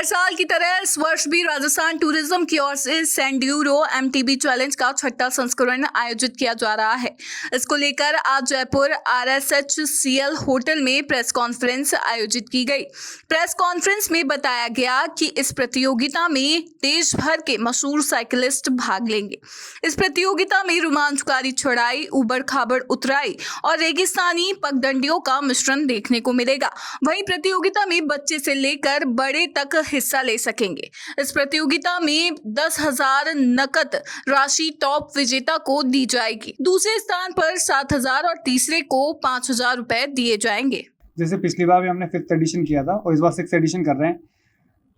हर साल की तरह इस वर्ष भी राजस्थान टूरिज्म की ओर से सैंड्यूरो एमटीबी चैलेंज का छठा संस्करण आयोजित किया जा रहा है। इसको लेकर आज जयपुर RSHCL होटल में प्रेस कॉन्फ्रेंस आयोजित की गई। प्रेस कॉन्फ्रेंस में बताया गया कि इस प्रतियोगिता में देश भर के मशहूर साइकिलिस्ट भाग लेंगे। इस प्रतियोगिता में रोमांचकारी चढ़ाई, उबड़ खाबड़ उतराई और रेगिस्तानी पगडंडियों का मिश्रण देखने को मिलेगा। वहीं प्रतियोगिता में बच्चे से लेकर बड़े तक हिस्सा ले सकेंगे। इस प्रतियोगिता में 10,000 नकद राशि टॉप विजेता को दी जाएगी। दूसरे स्थान पर 7,000 और तीसरे को 5,000 रुपए दिए जाएंगे। जैसे पिछली बार भी हमने 5th एडिशन किया था और इस बार 6th एडिशन कर रहे हैं।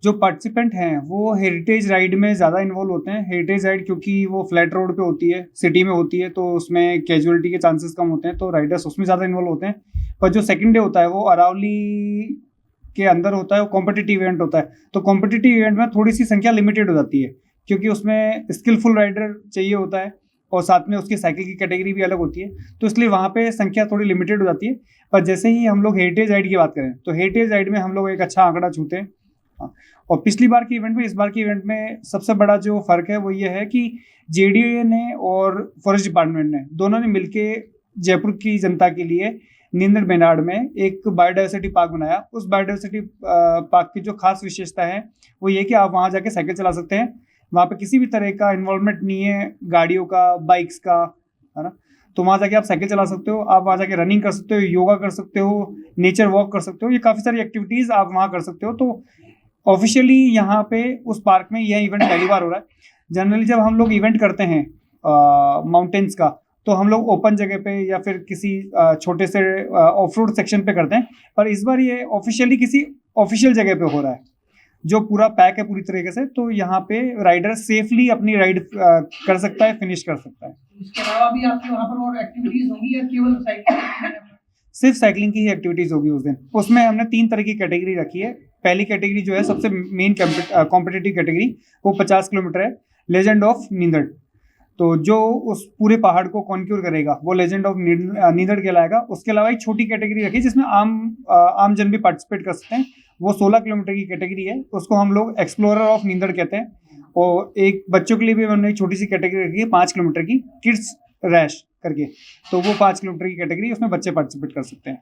जो पार्टिसिपेंट हैं वो हेरिटेज राइड में ज़्यादा इन्वॉल्व होते हैं। हेरिटेज राइड क्योंकि वो फ्लैट रोड पे होती है, सिटी में होती है, तो उसमें कैजुअलिटी के चांसेस कम होते हैं, तो राइडर्स उसमें ज़्यादा इन्वॉल्व होते हैं। पर जो सेकंड डे होता है वो अरावली के अंदर होता है, वो कॉम्पिटिटिव इवेंट होता है। तो कॉम्पिटिटिव इवेंट में थोड़ी सी संख्या लिमिटेड हो जाती है क्योंकि उसमें स्किलफुल राइडर चाहिए होता है और साथ में उसकी साइकिल की कैटेगरी भी अलग होती है, तो इसलिए वहाँ पे संख्या थोड़ी लिमिटेड हो जाती है। पर जैसे ही हम लोग हेरिटेज राइड की बात करें तो हेरिटेज राइड में हम लोग एक अच्छा आंकड़ा छूते हैं। और पिछली बार के इवेंट में इस बार के इवेंट में सबसे बड़ा जो फर्क है वो ये है कि JDA ने और फॉरेस्ट डिपार्टमेंट ने दोनों ने मिलके जयपुर की जनता के लिए नींदड़ बेनाड में एक बायोडाइवर्सिटी पार्क बनाया। उस बायोडाइवर्सिटी पार्क की जो खास विशेषता है वो ये कि आप वहाँ जाके साइकिल चला सकते हैं। वहाँ पे किसी भी तरह का इन्वॉल्वमेंट नहीं है गाड़ियों का, बाइक्स का, है ना। तो वहाँ जाके आप साइकिल चला सकते हो, आप वहाँ जाके रनिंग कर सकते हो, योगा कर सकते हो, नेचर वॉक कर सकते हो। ये काफ़ी सारी एक्टिविटीज़ आप वहाँ कर सकते हो। तो ऑफिशियली यहाँ पे उस पार्क में यह इवेंट पहली बार हो रहा है। जनरली जब हम लोग इवेंट करते हैं माउंटेन्स का तो हम लोग ओपन जगह पे या फिर किसी छोटे से ऑफ रोड सेक्शन पे करते हैं, पर इस बार ये ऑफिशियली किसी ऑफिशियल जगह पे हो रहा है जो पूरा पैक है पूरी तरीके से। तो यहाँ पे राइडर सेफली अपनी राइड कर सकता है, फिनिश कर सकता है। इसके अलावा भी आपके वहाँ पर और एक्टिविटीज होंगी या केवल साइकिल? सिर्फ साइकिलिंग की ही एक्टिविटीज होगी उस दिन। उसमें हमने 3 तरह की कैटेगरी रखी है। पहली कैटेगरी जो है सबसे मेन कॉम्पिटिटिव कैटेगरी, वो 50 किलोमीटर है, लेजेंड ऑफ नींदड़। तो जो उस पूरे पहाड़ को कॉन्क्यूर करेगा वो लेजेंड ऑफ नींदड़ कहलाएगा। उसके अलावा एक छोटी कैटेगरी रखी है जिसमें आम जन भी पार्टिसिपेट कर सकते हैं। वो 16 किलोमीटर की कैटेगरी है, उसको हम लोग एक्सप्लोरर ऑफ नींदड़ कहते हैं। और एक बच्चों के लिए भी हमने एक छोटी सी कैटेगरी रखी है 5 किलोमीटर की, किड्स रैश करके। तो वो 5 किलोमीटर की कैटेगरी, उसमें बच्चे पार्टिसिपेट कर सकते हैं।